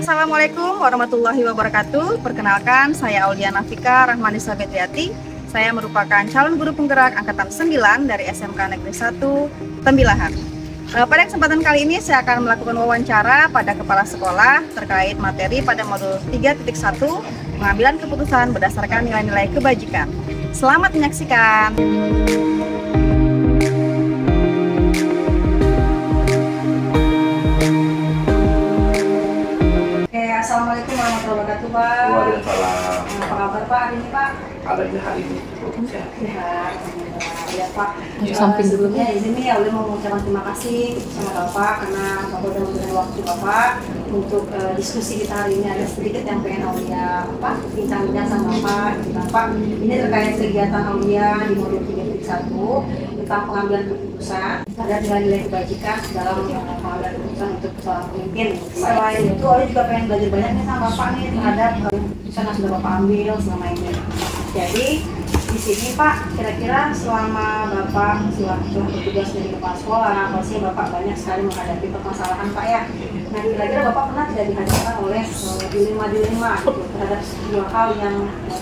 Assalamualaikum warahmatullahi wabarakatuh. Perkenalkan, saya Aulia Nafika Rahmanisa Betriati. Saya merupakan calon guru penggerak Angkatan 9 dari SMK Negeri 1 Tembilahan. Pada kesempatan kali ini saya akan melakukan wawancara pada kepala sekolah terkait materi pada modul 3.1 pengambilan keputusan berdasarkan nilai-nilai kebajikan. Selamat menyaksikan. Assalamualaikum warahmatullahi wabarakatuh, Pak. Waalaikumsalam. Apa kabar, Pak, hari ini, Pak? Alhamdulillah hari ini sehat. Ya, Pak. Sebelumnya ini ya udah mau mengucapkan terima kasih sama Bapak karena Bapak udah memberikan waktu Bapak untuk diskusi kita hari ini. Ada sedikit yang pengen Aulia bincang-bincang sama Bapak. Bapak, ini terkait kegiatan Aulia di modul 3.1 tentang pengambilan keputusan ada nilai-nilai kebajikan dalam pengambilan keputusan untuk seorang pemimpin. Selain itu, Aulia juga pengen belajar banyak nih sama Bapak nih terhadap keputusan yang sudah Bapak ambil selama ini. Jadi di sini Pak, kira-kira selama Bapak bertugas menjadi kepala sekolah, pastinya Bapak banyak sekali menghadapi permasalahan Pak ya. Nah, kira-kira Bapak pernah tidak dihadapkan oleh dilema-dilema gitu, terhadap sebuah hal yang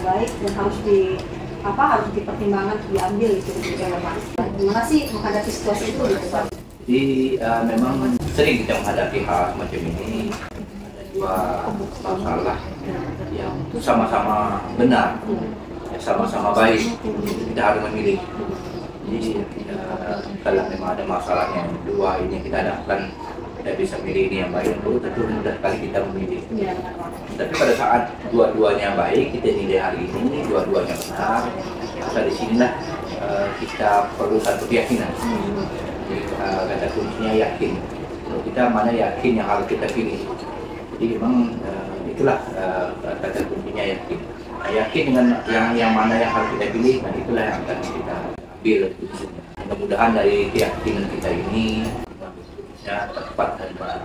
baik dan harus dipertimbangkan, diambil gitu Bapak. Gimana sih menghadapi situasi itu gitu Pak? Jadi memang sering kita menghadapi hal semacam ini. Ada dua masalah yang sama-sama benar, sama-sama baik, kita harus memilih. Jadi kalau memang ada masalah yang dua ini kita hadapkan, kita bisa milih ini yang baik, yang buruk, tentu mudah sekali kita memilih. Tapi pada saat dua-duanya baik, kita nilai hari ini dua-duanya benar, maka di sinilah kita perlu satu keyakinan. Jadi kata kuncinya yakin. Kalau kita mana yakin yang harus kita pilih. Jadi memang itulah kata kuncinya yakin. Yakin dengan yang mana yang harus kita pilih, dan itulah yang akan kita ambil. Mudah-mudahan dari keyakinan kita ini bisa tepat dan benar.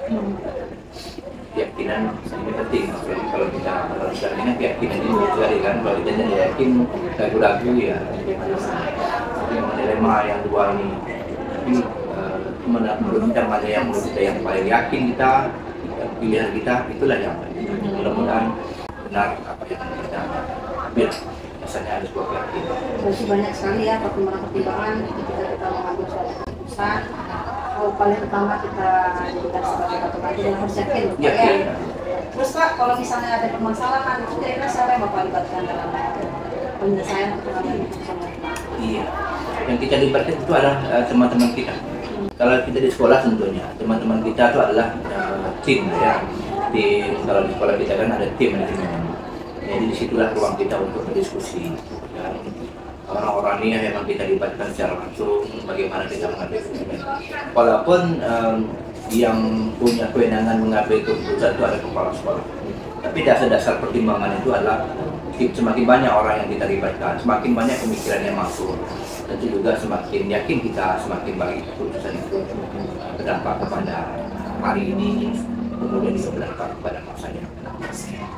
Keyakinan ini penting. Jadi kalau kita ini keyakinan ini sekali kan, kalau kita tidak yakin, ragu-ragu ya. Yang dilema yang dua ini. Tapi menurut kita mana yang menurut kita yang paling yakin kita, pilihan kita itulah yang paling. Mudah-mudahan benar apa yang kita ambil. Biasanya ada sebuah keyakinan. Masih banyak sekali ya pertimbangan ketika kita mengambil suatu keputusan. Kalau paling pertama kita jadikan sebagai patokan dan harus yakin ya. Terus Pak, kalau misalnya ada permasalahan, itu kira-kira siapa yang Bapak libatkan dalam penyelesaian pengambilan keputusan? Iya, yang kita libatkan itu adalah teman-teman kita. Kalau kita di sekolah tentunya teman-teman kita itu adalah tim ya. Kalau di sekolah kita kan ada tim manajemen. Jadi disitulah ruang kita untuk berdiskusi. Orang-orang ini yang memang kita libatkan secara langsung, bagaimana kita mengambil keputusan. Walaupun yang punya kewenangan mengambil keputusan itu ada kepala sekolah. Tapi dasar-dasar pertimbangan itu adalah semakin banyak orang yang kita libatkan, semakin banyak pemikiran yang masuk. Tentu juga semakin yakin kita, semakin baik keputusan itu berdampak kepada hari ini, kemudian juga berdampak kepada masa yang akan.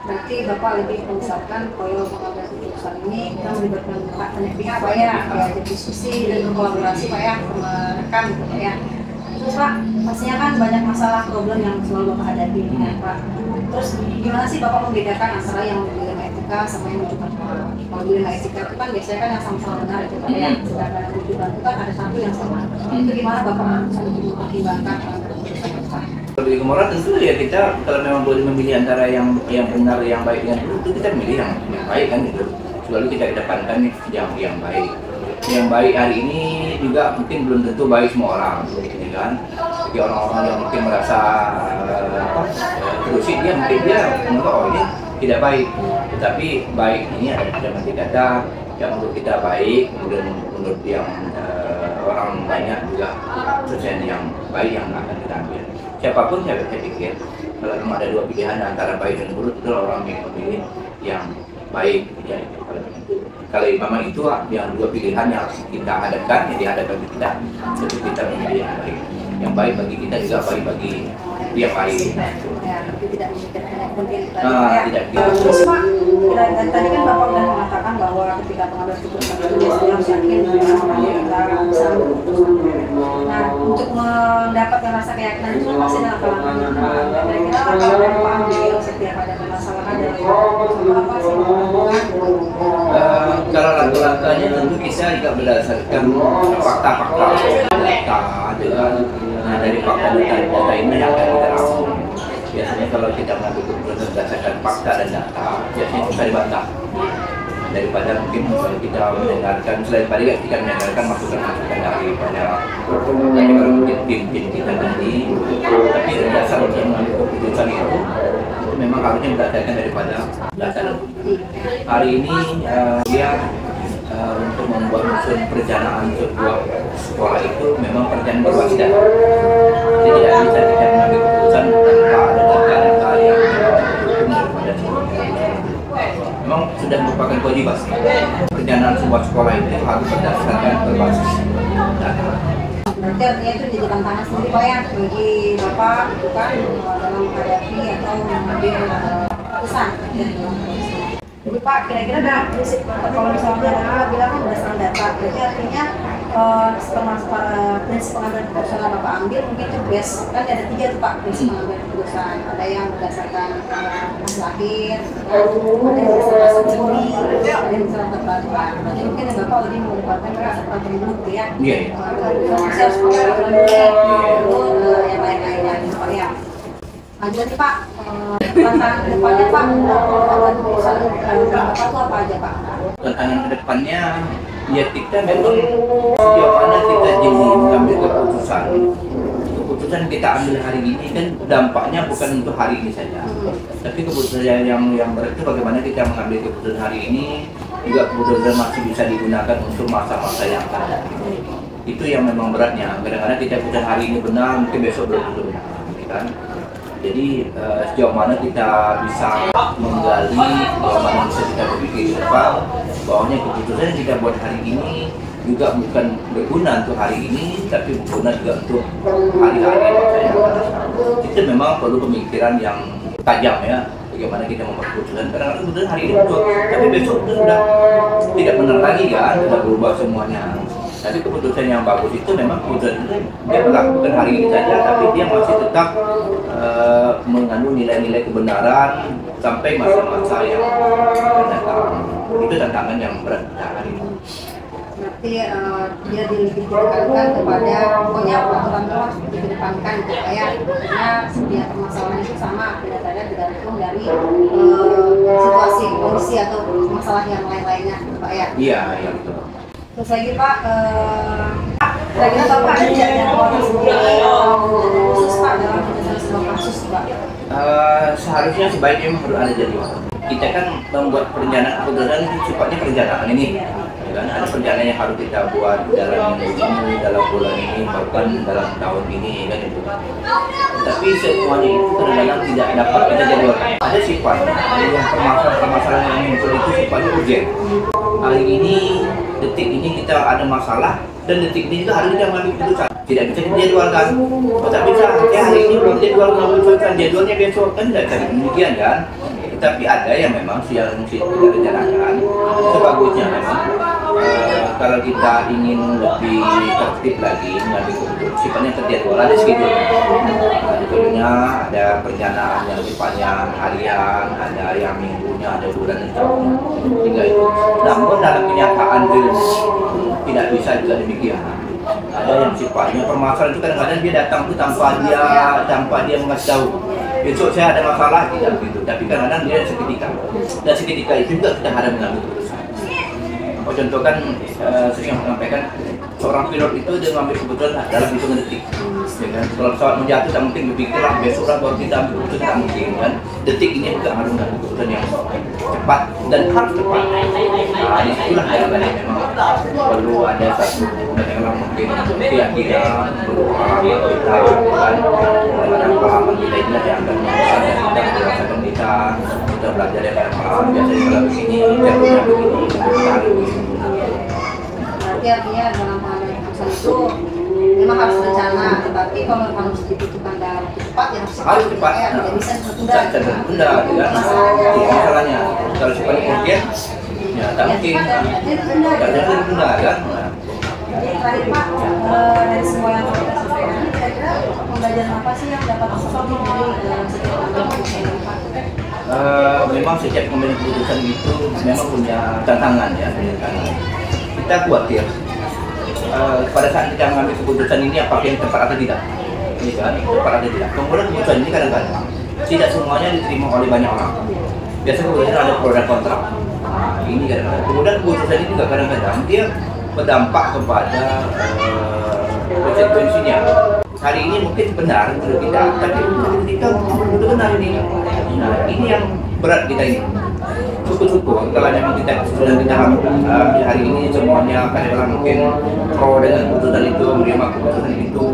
Berarti Bapak lebih mengusahakan kalau mengambil keputusan ini kita melibatkan banyak pihak Pak ya, diajak diskusi dan berkolaborasi Pak ya, sama rekan gitu Pak ya. Terus Pak, pastinya kan banyak masalah problem yang selalu Bapak hadapi ya Pak. Terus gimana sih Bapak membedakan antara yang dilema etika sama yang menunjukkan kalau dilema etika itu kan biasanya kan yang sama-sama benar itu Pak ya, sedangkan yang menunjukkan itu kan ada satu yang salah. Itu gimana Bapak untuk mempertimbangkan keputusan Bapak? Lebih ke moral tentu ya, kita kalau memang boleh memilih antara yang benar, yang baik dengan buruk, itu kita milih yang baik kan gitu. Selalu kita kedepankan yang baik. Yang baik hari ini juga mungkin belum tentu baik semua orang, gitu kan. Bagi orang-orang yang mungkin merasa terusik dia mungkin dia menganggap oh ini tidak baik. Tetapi baik ini ada dalam kata yang menurut kita baik, kemudian menurut yang orang banyak juga sesuatu yang baik yang akan kita ambil. Siapapun saya pikir kalau memang ada dua pilihan antara baik dan buruk, itu orang yang memilih yang baik ya. Kalau memang itu yang dua pilihan yang harus kita hadapkan, yang dihadapkan kita, tentu kita memilih yang baik. Yang baik bagi kita juga baik bagi dia baik. tapi tidak memikirkan yang penting tadi Ah, Pak ya. tidak. Terus Pak, tadi kan Bapak sudah mengatakan bahwa ketika pengambilan keputusan itu biasanya harus yakin dengan makanya kita bisa ambil keputusan. Nah, untuk mendapatkan rasa keyakinan itu pasti ada langkah-langkahnya. Nah, kira-kira langkah yang Pak ambil setiap ada permasalahan dalam keputusan apa sih Pak lakukan? Kalau langkah-langkahnya tentu kita juga berdasarkan fakta-fakta data dengan dari fakta data ini yang akan kita ramu. Biasanya kalau kita mengambil keputusan berdasarkan fakta dan data, biasanya bisa dibantah. Daripada mungkin kita mendengarkan selain tadi kita mendengarkan masukan-masukan daripada tadi kalau mungkin tim kita tadi, tapi dasar untuk mengambil keputusan itu memang harusnya berdasarkan daripada data. Hari ini dia untuk membuat unsur perencanaan sebuah sekolah itu memang perencanaan berbasis data. Jadi tidak bisa kita mengambil keputusan tanpa ada data-data yang mendukung daripada memang sudah merupakan kewajiban. Perencanaan sebuah sekolah itu harus berdasarkan berbasis data. Berarti artinya itu jadi tantangan sendiri Pak ya bagi Bapak itu kan dalam menghadapi atau mengambil keputusan. Jadi Pak, kira-kira dalam prinsip kalau misalnya Bapak bilang kan berdasarkan data, berarti artinya setelah prinsip pengambilan keputusan yang Bapak ambil mungkin itu best kan ada 3 tuh Pak prinsip pengambilan keputusan, ada yang berdasarkan hasil akhir, ada yang berdasarkan teori, ada yang berdasarkan pengetahuan. Berarti mungkin yang Bapak lebih mengedepankan berdasarkan teori dulu gitu ya. Iya. Saya harus pakai aturan dulu baru yang lain-lainnya gitu Pak ya. Lanjut nih Pak, tantangan kedepannya Pak, pengambilan keputusan Bapak itu apa aja Pak? Tantangan kedepannya ya kita memang sejauh mana kita jeli mengambil keputusan kita ambil hari ini kan dampaknya bukan untuk hari ini saja, tapi keputusan yang berat itu bagaimana kita mengambil keputusan hari ini juga keputusan masih bisa digunakan untuk masa-masa yang akan datang. Itu yang memang beratnya. Kadang-kadang kita keputusan hari ini benar, mungkin besok belum tentu benar, kan? Jadi sejauh mana kita bisa menggali, sejauh mana bisa kita berpikir ke depan, bahwanya keputusan yang kita buat hari ini juga bukan berguna untuk hari ini, tapi berguna juga untuk hari-hari yang akan datang. Itu memang perlu pemikiran yang tajam ya, bagaimana kita membuat keputusan. Kadang-kadang keputusan hari ini betul, tapi besok itu sudah tidak benar lagi kan, sudah berubah semuanya. Tapi keputusan yang bagus itu memang keputusan itu dia melakukan hari ini saja, tapi dia masih tetap mengandung nilai-nilai kebenaran sampai masa-masa yang akan datang. Itu tantangan yang berat hari ini. Berarti dia lebih ditekankan kepada pokoknya peraturan itu harus dikedepankan gitu ya, karena setiap permasalahan itu sama kadang-kadang tergantung dari situasi, kondisi atau masalah yang lain-lainnya Pak ya. Iya, iya betul. Terus lagi Pak, kira-kira Bapak ada jadwal sendiri khusus Pak dalam penyelesaian sebuah kasus Pak? Seharusnya sebaiknya harus ada jadwal. Kita kan membuat perencanaan keputusan itu sifatnya perencanaan ini. Kan ada perencanaan yang harus kita buat dalam minggu ini, dalam bulan ini, bahkan dalam tahun ini kan itu. Tapi semuanya itu kadang-kadang tidak dapat kita jadwalkan. Ada sifatnya yang permasalahan yang muncul itu sifatnya urgent. Hari ini, detik ini kita ada masalah dan detik ini juga harus kita mengambil keputusan. Tidak bisa dijadwalkan. Oh, tak bisa. Ya hari ini belum jadwal mengambil keputusan. Jadwalnya besok kan tidak jadi demikian kan. Tapi ada yang memang yang kita rencanakan. Sebagusnya memang kalau kita ingin lebih tertib lagi mengambil keputusan sifatnya terjadwal, ada schedule-nya, ada perencanaan yang sifatnya harian, ada yang minggunya, ada bulan dan tahunnya. Tiga itu. Namun dalam kenyataan tidak bisa juga demikian. Ada yang sifatnya permasalahan itu kadang-kadang dia datang itu tanpa dia mengasih tahu. Besok saya ada masalah tidak begitu, tapi kadang-kadang dia seketika. Dan seketika itu juga kita harus mengambil keputusan. Contoh kan saya menyampaikan seorang pilot itu dia mengambil keputusan dalam hitungan detik. Kalau pesawat menjatuh tak mungkin berpikirlah besoklah baru kita ambil keputusan, tak mungkin kan. Detik ini juga harus mengambil keputusan yang cepat dan harus cepat. Nah, disitulah kadang-kadang memang perlu ada satu kadang-kadang mungkin keyakinan, perlu pengalaman kita, kadang-kadang pengalaman kita inilah yang akan membesarkan kita, merasakan kita belajar dari pengalaman biasanya kalau begini, jatuhnya begini, kita harus begini. Berarti artinya dalam pengambilan keputusan itu memang memang harus rencana, tetapi kalau harus dibutuhkan dalam waktu cepat ya harus cepat ya, tidak bisa ditunda. Tunda, masalahnya kalau sifatnya urgent, ya tak mungkin. Tidak ada tunda kan. Jadi terakhir Pak, dari semua yang kita sampaikan, kira-kira pembelajaran apa sih yang dapat diambil dari setiap keputusan ini Pak? Memang setiap pengambilan keputusan itu memang punya tantangan ya. Kita khawatir pada saat kita mengambil keputusan ini apakah yang tepat atau tidak, ini kan tepat atau tidak. Kemudian keputusan ini kadang-kadang tidak semuanya diterima oleh banyak orang. Biasanya keputusan ada pro dan kontra. Ini kadang-kadang. Kemudian keputusan ini juga kadang-kadang dia berdampak kepada konsekuensinya. Hari ini mungkin benar menurut kita, tapi kita belum benar ini. Nah, ini yang berat kita ini. Syukur-syukur kalau memang kita sudah hari ini semuanya kadang-kadang mungkin pro dengan keputusan itu, menerima keputusan itu,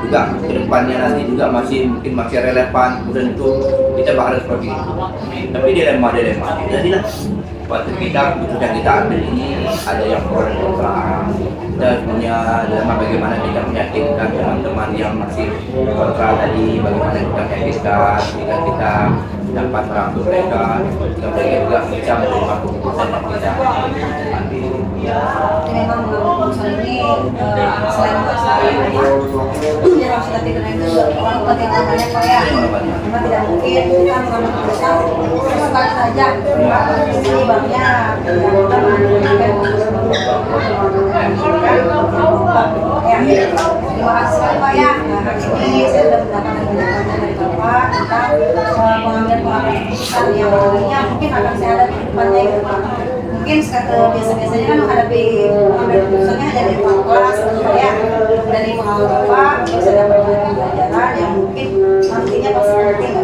juga kedepannya nanti juga mungkin masih relevan keputusan itu, kita bahas seperti itu. Tapi dilema jadilah waktu keputusan kita ambil ini ada yang pro dan kontra. Kita punya dilema bagaimana kita meyakinkan teman-teman yang masih kontra tadi, bagaimana kita meyakinkan jika kita dapat merangkul mereka juga bisa menerima keputusan yang kita ambil. Jadi memang keputusan ini selain buat saya, ya harus kita pikirkan juga orang yang namanya Pak ya. Memang tidak mungkin kita mengambil keputusan sekali saja. Ini banknya kita mengambil ya. Terima kasih sekali Pak ya. Nah, hari ini saya sudah mendapatkan banyak dari Bapak tentang pengambilan keputusan yang nantinya mungkin akan saya ada di depannya gitu Pak. Mungkin biasa-biasanya kan menghadapi pengambilan keputusannya hanya dari kelas ya, dari pengalaman Bapak bisa dapat banyak pembelajaran yang mungkin nantinya pasti penting.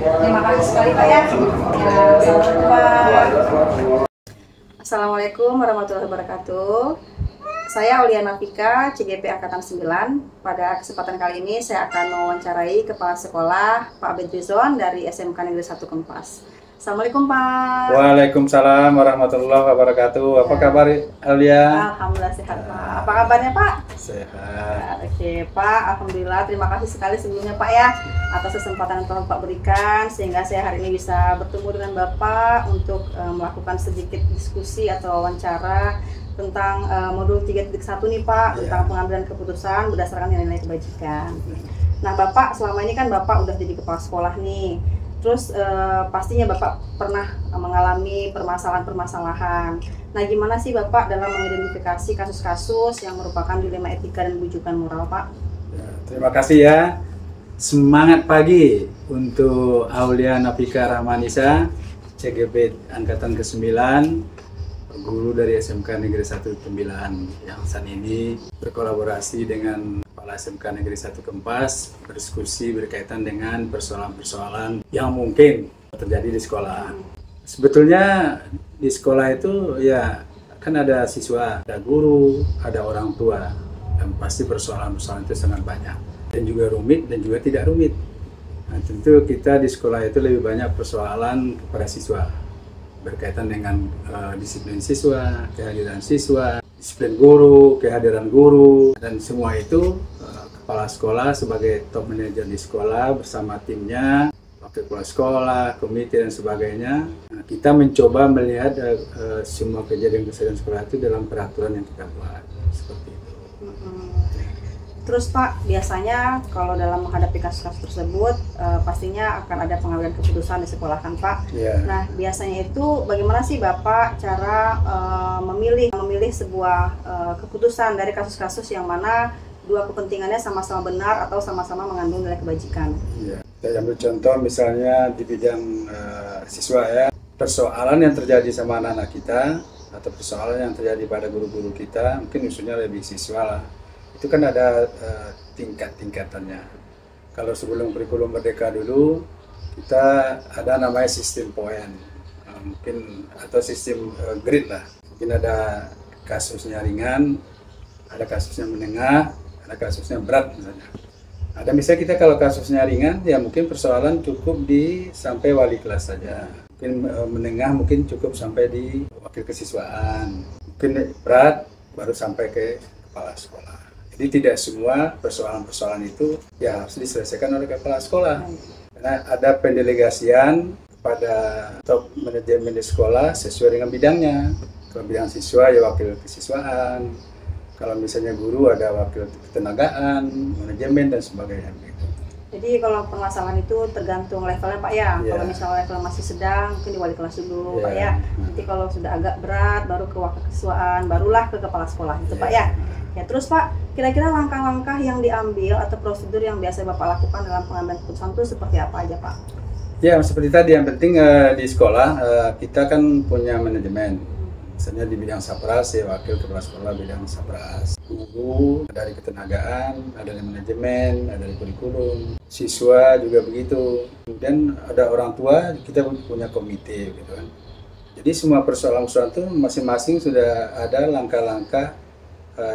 Terima kasih sekali Pak ya. Assalamualaikum Pak. Assalamualaikum warahmatullahi wabarakatuh. Saya Aulia Nafika, CGP Angkatan 9. Pada kesempatan kali ini saya akan mewawancarai Kepala Sekolah Pak Bedrizon dari SMK Negeri 1 Kempas. Assalamualaikum Pak. Waalaikumsalam warahmatullahi wabarakatuh. Apa kabar Aulia? Alhamdulillah sehat Pak. Apa kabarnya Pak? Sehat. Oke Pak, Alhamdulillah. Terima kasih sekali sebelumnya Pak ya atas kesempatan yang telah Bapak berikan sehingga saya hari ini bisa bertemu dengan Bapak untuk melakukan sedikit diskusi atau wawancara tentang modul 3.1 nih Pak, tentang pengambilan keputusan berdasarkan nilai kebajikan. Nah Bapak, selama ini kan Bapak udah jadi kepala sekolah nih, terus pastinya Bapak pernah mengalami permasalahan-permasalahan. Nah gimana sih Bapak dalam mengidentifikasi kasus-kasus yang merupakan dilema etika dan bujukan moral Pak? Ya, terima kasih ya. Semangat pagi untuk Aulia Nafika Rahmanisa, CGP Angkatan ke-9, guru dari SMK Negeri 1 Tembilan yang saat ini berkolaborasi dengan Kepala SMK Negeri 1 Kempas berdiskusi berkaitan dengan persoalan-persoalan yang mungkin terjadi di sekolah. Sebetulnya di sekolah itu ya kan ada siswa, ada guru, ada orang tua, dan pasti persoalan-persoalan itu sangat banyak dan juga rumit dan juga tidak rumit. Nah, tentu kita di sekolah itu lebih banyak persoalan kepada siswa berkaitan dengan disiplin siswa, kehadiran siswa, disiplin guru, kehadiran guru, dan semua itu kepala sekolah sebagai top manager di sekolah bersama timnya, wakil kepala sekolah, komite dan sebagainya. Nah, kita mencoba melihat semua kejadian-kejadian sekolah itu dalam peraturan yang kita buat seperti itu. Terus Pak, biasanya kalau dalam menghadapi kasus-kasus tersebut pastinya akan ada pengambilan keputusan di sekolah kan Pak. Yeah. Nah biasanya itu bagaimana sih Bapak cara memilih sebuah keputusan dari kasus-kasus yang mana dua kepentingannya sama-sama benar atau sama-sama mengandung nilai kebajikan? Yeah. Saya ambil contoh misalnya di bidang siswa ya, persoalan yang terjadi sama anak-anak kita atau persoalan yang terjadi pada guru-guru kita, mungkin usulnya lebih siswa lah. Itu kan ada tingkat-tingkatannya. Kalau sebelum kurikulum merdeka dulu, kita ada namanya sistem poin, mungkin atau sistem grid lah. Mungkin ada kasusnya ringan, ada kasusnya menengah, ada kasusnya berat misalnya. Ada misalnya kita kalau kasusnya ringan, ya mungkin persoalan cukup sampai wali kelas saja. Mungkin menengah mungkin cukup sampai di wakil kesiswaan. Mungkin berat baru sampai ke kepala sekolah. Jadi tidak semua persoalan-persoalan itu ya harus diselesaikan oleh kepala sekolah. Karena ada pendelegasian pada top manajemen di sekolah sesuai dengan bidangnya. Kalau bidang siswa ya wakil kesiswaan. Kalau misalnya guru ada wakil ketenagaan, manajemen dan sebagainya. Jadi kalau permasalahan itu tergantung levelnya Pak ya. Kalau misalnya level masih sedang, mungkin di wali kelas dulu Pak ya. Nanti kalau sudah agak berat, baru ke wakil kesiswaan, barulah ke kepala sekolah gitu Pak ya. Ya terus Pak, kira-kira langkah-langkah yang diambil atau prosedur yang biasa Bapak lakukan dalam pengambilan keputusan itu seperti apa aja Pak? Ya seperti tadi, yang penting di sekolah kita kan punya manajemen. Misalnya di bidang sapras ya wakil kepala sekolah bidang sapras, guru dari ketenagaan, ada dari manajemen, ada dari kurikulum, siswa juga begitu. Kemudian ada orang tua, kita punya komite gitu kan. Jadi semua persoalan-persoalan itu masing-masing sudah ada langkah-langkah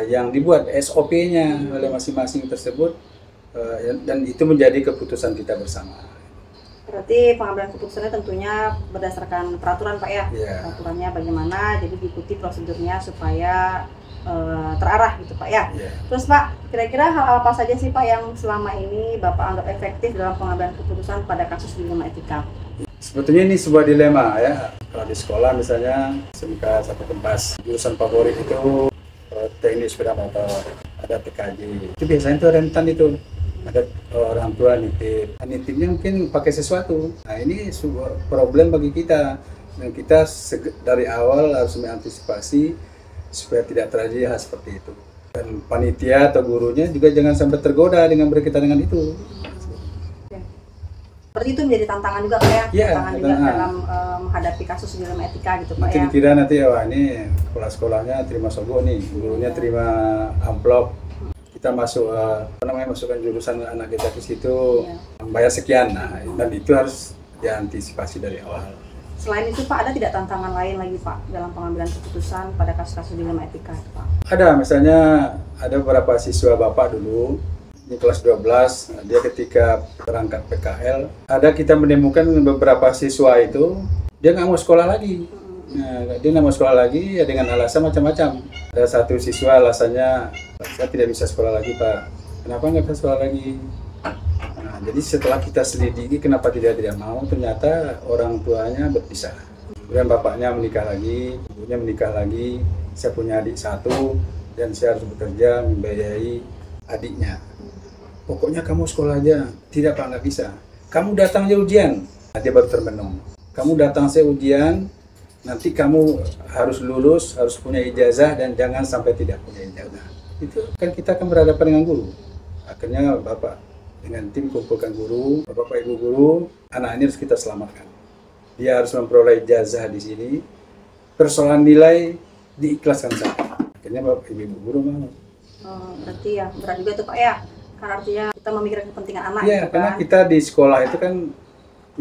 yang dibuat SOP-nya oleh masing-masing tersebut dan itu menjadi keputusan kita bersama. Berarti pengambilan keputusannya tentunya berdasarkan peraturan Pak ya? Peraturannya bagaimana, jadi diikuti prosedurnya supaya terarah gitu Pak ya? Terus Pak, kira-kira hal apa saja sih Pak yang selama ini Bapak anggap efektif dalam pengambilan keputusan pada kasus dilema etika? Sebetulnya ini sebuah dilema ya. Kalau di sekolah misalnya SMK 1 Kempas, jurusan favorit itu teknik sepeda motor, ada PKJ. Itu biasanya itu rentan itu. Ada orang tua nitipnya mungkin pakai sesuatu. Nah ini sebuah problem bagi kita dan kita dari awal harus mengantisipasi supaya tidak terjadi hal seperti itu. Dan panitia atau gurunya juga jangan sampai tergoda dengan berkaitan dengan itu. Seperti itu menjadi tantangan juga Pak ya? Tantangan juga dalam menghadapi kasus dilema etika gitu Pak ya? Nanti dikira nanti wah ini kepala sekolahnya terima sogok nih, gurunya terima amplop. Kita masuk masukkan jurusan anak kita ke situ bayar sekian, dan itu harus diantisipasi dari awal. Selain itu Pak, ada tidak tantangan lain lagi Pak dalam pengambilan keputusan pada kasus-kasus dilema etika Pak? Ada, misalnya ada beberapa siswa Bapak dulu di kelas 12, dia ketika berangkat PKL, ada kita menemukan beberapa siswa itu dia nggak mau sekolah lagi. Nah, dia nggak mau sekolah lagi ya dengan alasan macam-macam. Ada satu siswa alasannya, saya tidak bisa sekolah lagi Pak. Kenapa nggak bisa sekolah lagi? Nah, jadi setelah kita selidiki kenapa tidak mau, ternyata orang tuanya berpisah. Kemudian bapaknya menikah lagi, ibunya menikah lagi. Saya punya adik satu dan saya harus bekerja membiayai adiknya. Pokoknya kamu sekolah aja. Tidak Pak, nggak bisa. Kamu datang aja ujian. Nah, dia baru termenung. Kamu datang saya ujian. Nanti kamu harus lulus, harus punya ijazah dan jangan sampai tidak punya ijazah. Itu kan kita akan berhadapan dengan guru. Akhirnya Bapak dengan tim kumpulkan guru, Bapak Ibu guru, anak ini harus kita selamatkan. Dia harus memperoleh ijazah di sini. Persoalan nilai diikhlaskan saja. Akhirnya Bapak Ibu guru mau. Berarti ya berat juga tuh Pak ya. Karena artinya kita memikirkan kepentingan anak. Iya, gitu karena kita di sekolah itu kan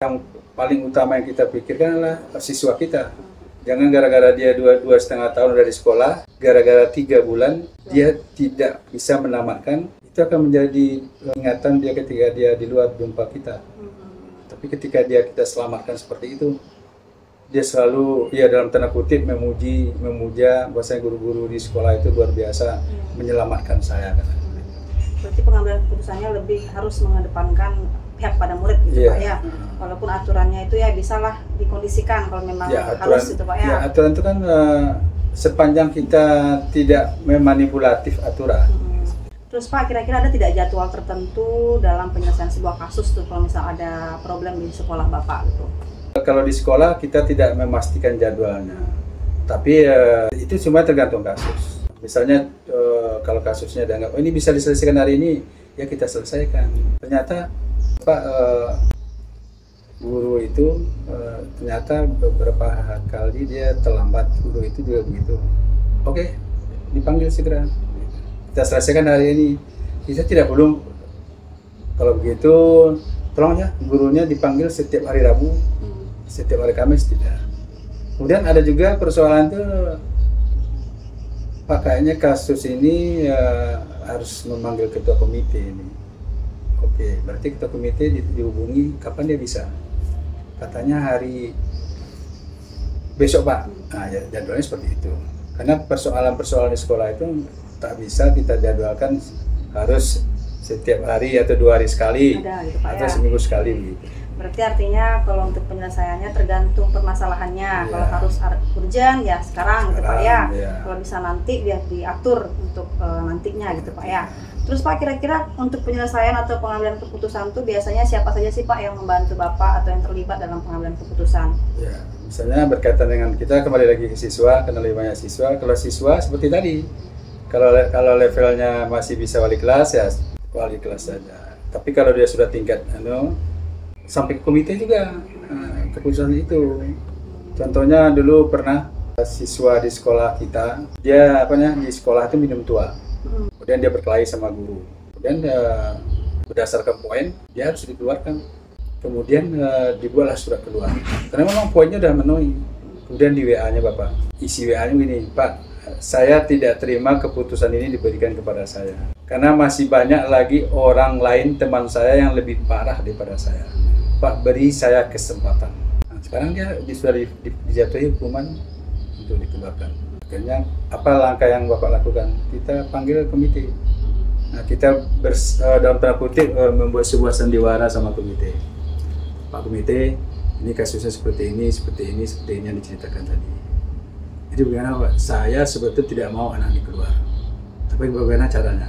yang paling utama yang kita pikirkan adalah siswa kita. Jangan gara-gara dia 2,5 tahun dari sekolah, gara-gara 3 bulan dia tidak bisa menamatkan, itu akan menjadi ingatan dia ketika dia di luar jumpa kita. Tapi ketika kita selamatkan seperti itu, dia selalu ya dalam tanda kutip memuja bahwasanya guru-guru di sekolah itu luar biasa menyelamatkan saya. Berarti pengambilan keputusannya lebih harus mengedepankan pihak pada murid gitu Pak ya. Walaupun aturannya itu ya bisalah dikondisikan kalau memang harus gitu Pak ya. Ya aturan itu kan sepanjang kita tidak memanipulatif aturan. Terus Pak, kira-kira ada tidak jadwal tertentu dalam penyelesaian sebuah kasus tuh kalau misal ada problem di sekolah Bapak gitu? Kalau di sekolah kita tidak memastikan jadwalnya. Tapi itu semua tergantung kasus. Misalnya kalau kasusnya dianggap ini bisa diselesaikan hari ini, ya kita selesaikan. Ternyata Pak guru itu ternyata beberapa kali dia terlambat, guru itu juga begitu. Oke, dipanggil segera. Kita selesaikan hari ini. Kita tidak perlu, kalau begitu tolong ya gurunya dipanggil setiap hari Rabu, setiap hari Kamis tidak. Kemudian ada juga persoalan itu, Pak kayaknya kasus ini harus memanggil ketua komite ini. Oke, berarti ketua komite dihubungi kapan dia bisa? Katanya hari besok Pak. Nah ya jadwalnya seperti itu. Karena persoalan-persoalan di sekolah itu tak bisa kita jadwalkan harus setiap hari atau 2 hari sekali Ada gitu Pak atau ya. seminggu sekali begitu. Berarti artinya kalau untuk penyelesaiannya tergantung permasalahannya. Iya. Kalau harus urgent ya sekarang gitu Pak ya. Iya. Kalau bisa nanti biar diatur untuk nantinya gitu Pak ya. Terus Pak, kira-kira untuk penyelesaian atau pengambilan keputusan itu biasanya siapa saja sih Pak yang membantu Bapak atau yang terlibat dalam pengambilan keputusan? Ya, misalnya berkaitan dengan kita kembali lagi ke siswa, karena lebih banyak siswa. Kalau siswa seperti tadi, kalau levelnya masih bisa wali kelas ya wali kelas saja. Tapi kalau dia sudah tingkat sampai ke komite juga keputusan itu. Contohnya dulu pernah siswa di sekolah kita, dia di sekolah itu minum tua. Kemudian dia berkelahi sama guru. Kemudian berdasarkan poin dia harus dikeluarkan. Kemudian dibuatlah surat keluar. Karena memang poinnya udah memenuhi. Kemudian di WA-nya Bapak, isi WA-nya gini, Pak, saya tidak terima keputusan ini diberikan kepada saya. Karena masih banyak lagi orang lain teman saya yang lebih parah daripada saya. Pak, beri saya kesempatan. Nah, sekarang dia sudah dijatuhi hukuman untuk dikeluarkan. Akhirnya apa langkah yang Bapak lakukan? Kita panggil komite. Nah, kita dalam tanda kutip membuat sebuah sandiwara sama komite. Pak komite, ini kasusnya seperti ini yang diceritakan tadi. Jadi bagaimana Pak? Saya sebetulnya tidak mau anak ini keluar. Tapi bagaimana caranya?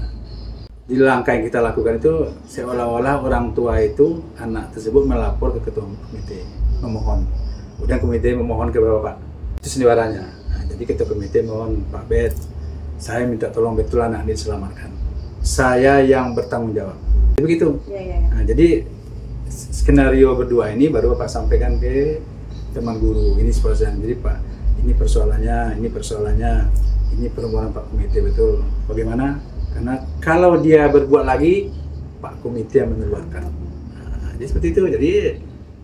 Di langkah yang kita lakukan itu seolah-olah orang tua itu anak tersebut melapor ke ketua komite, memohon. Kemudian komite memohon ke Bapak. Itu sandiwaranya. Nah, jadi ketua komite mohon, Pak Bet, saya minta tolong betul anak ini diselamatkan. Saya yang bertanggung jawab. Jadi begitu. Ya. Nah, jadi skenario berdua ini baru Bapak sampaikan ke teman guru. Ini persoalannya. Jadi Pak, ini persoalannya, ini permohonan Pak komite betul. Bagaimana? Karena kalau dia berbuat lagi, Pak komite yang mengeluarkan. Nah, jadi seperti itu. Jadi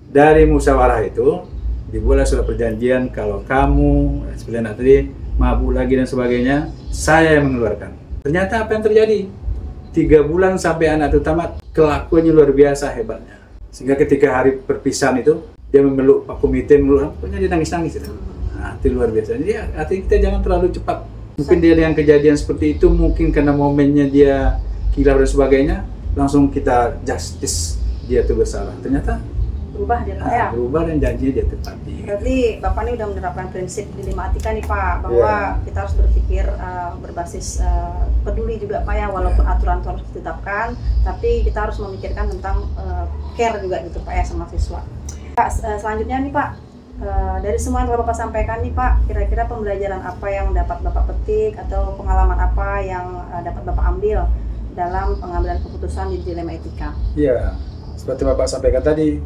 dari musyawarah itu dibuatlah surat perjanjian kalau kamu seperti anak tadi mabuk lagi dan sebagainya, saya yang mengeluarkan. Ternyata apa yang terjadi? 3 bulan sampai anak itu tamat, kelakuannya luar biasa hebatnya. Sehingga ketika hari perpisahan itu dia memeluk Pak komite, pokoknya dia nangis-nangis. Nah, itu luar biasa. Jadi artinya kita jangan terlalu cepat. Mungkin dia dengan kejadian seperti itu, mungkin karena momennya dia kilaf dan sebagainya, langsung kita justice dia itu bersalah. Ternyata Berubah dia Pak ya? Berubah dan janjinya dia tepati. Berarti Bapak ini udah menerapkan prinsip dilema etika nih Pak, bahwa kita harus berpikir berbasis peduli juga Pak ya, walaupun aturan itu harus ditetapkan, tapi kita harus memikirkan tentang care juga gitu Pak ya sama siswa. Pak, selanjutnya nih Pak, dari semua yang telah Bapak sampaikan nih Pak, kira-kira pembelajaran apa yang dapat Bapak petik atau pengalaman apa yang dapat Bapak ambil dalam pengambilan keputusan di dilema etika? Iya, seperti Bapak sampaikan tadi,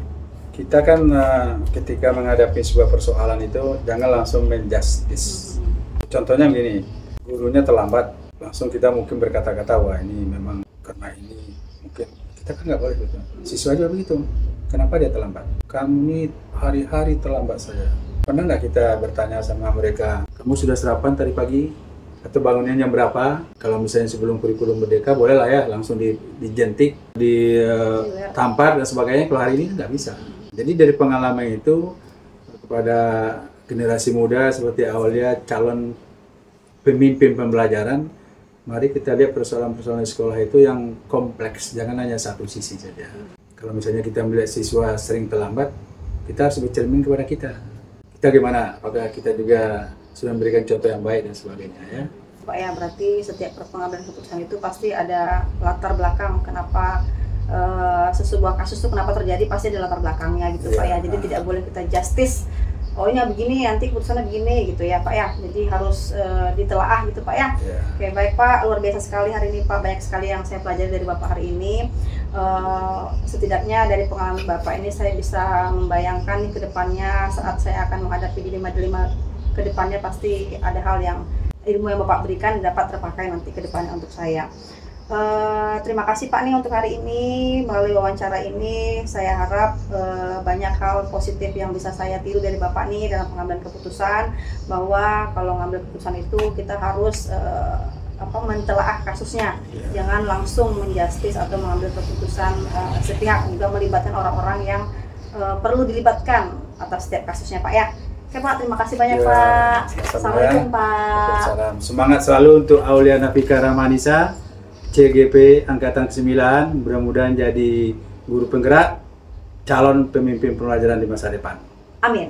kita kan ketika menghadapi sebuah persoalan itu jangan langsung menjustice. Contohnya begini, gurunya terlambat, langsung kita mungkin berkata-kata, wah ini memang karena ini mungkin, kita kan nggak boleh begitu. Siswa juga begitu, kenapa dia terlambat? Kami hari-hari terlambat saja. Pernah nggak kita bertanya sama mereka, kamu sudah sarapan tadi pagi? Atau bangunnya jam berapa? Kalau misalnya sebelum kurikulum merdeka, boleh lah ya langsung dijentik, ditampar dan sebagainya. Kalau hari ini nggak bisa. Jadi dari pengalaman itu kepada generasi muda seperti Aulia, calon pemimpin pembelajaran, mari kita lihat persoalan-persoalan sekolah itu yang kompleks, jangan hanya satu sisi saja. Kalau misalnya kita melihat siswa sering terlambat, kita harus bercermin kepada kita. Kita gimana? Apakah kita juga sudah memberikan contoh yang baik dan sebagainya ya? Pak ya, berarti setiap pengambilan keputusan itu pasti ada latar belakang kenapa sebuah kasus itu kenapa terjadi, pasti ada latar belakangnya gitu Pak ya. Jadi tidak boleh kita justice, oh ini begini nanti keputusannya begini gitu ya Pak ya. Jadi harus ditelaah gitu Pak ya. Oke, baik Pak, luar biasa sekali hari ini Pak, banyak sekali yang saya pelajari dari Bapak hari ini. Setidaknya dari pengalaman Bapak ini saya bisa membayangkan nih ke depannya saat saya akan menghadapi dilema-dilema ke depannya, pasti ada hal yang ilmu yang Bapak berikan dapat terpakai nanti ke depannya untuk saya. Terima kasih Pak nih untuk hari ini. Melalui wawancara ini saya harap banyak hal positif yang bisa saya tiru dari Bapak nih dalam pengambilan keputusan, bahwa kalau ngambil keputusan itu kita harus mentelaah kasusnya, jangan langsung menjustis atau mengambil keputusan sepihak, juga melibatkan orang-orang yang perlu dilibatkan atas setiap kasusnya Pak ya. Oke Pak, terima kasih banyak Ya, Pak. sama-sama Assalamualaikum ya. Pak. Waalaikumsalam. Semangat selalu untuk Aulia Nafika Rahmanisa, CGP Angkatan ke-9. Mudah-mudahan jadi guru penggerak, calon pemimpin pembelajaran di masa depan. Amin.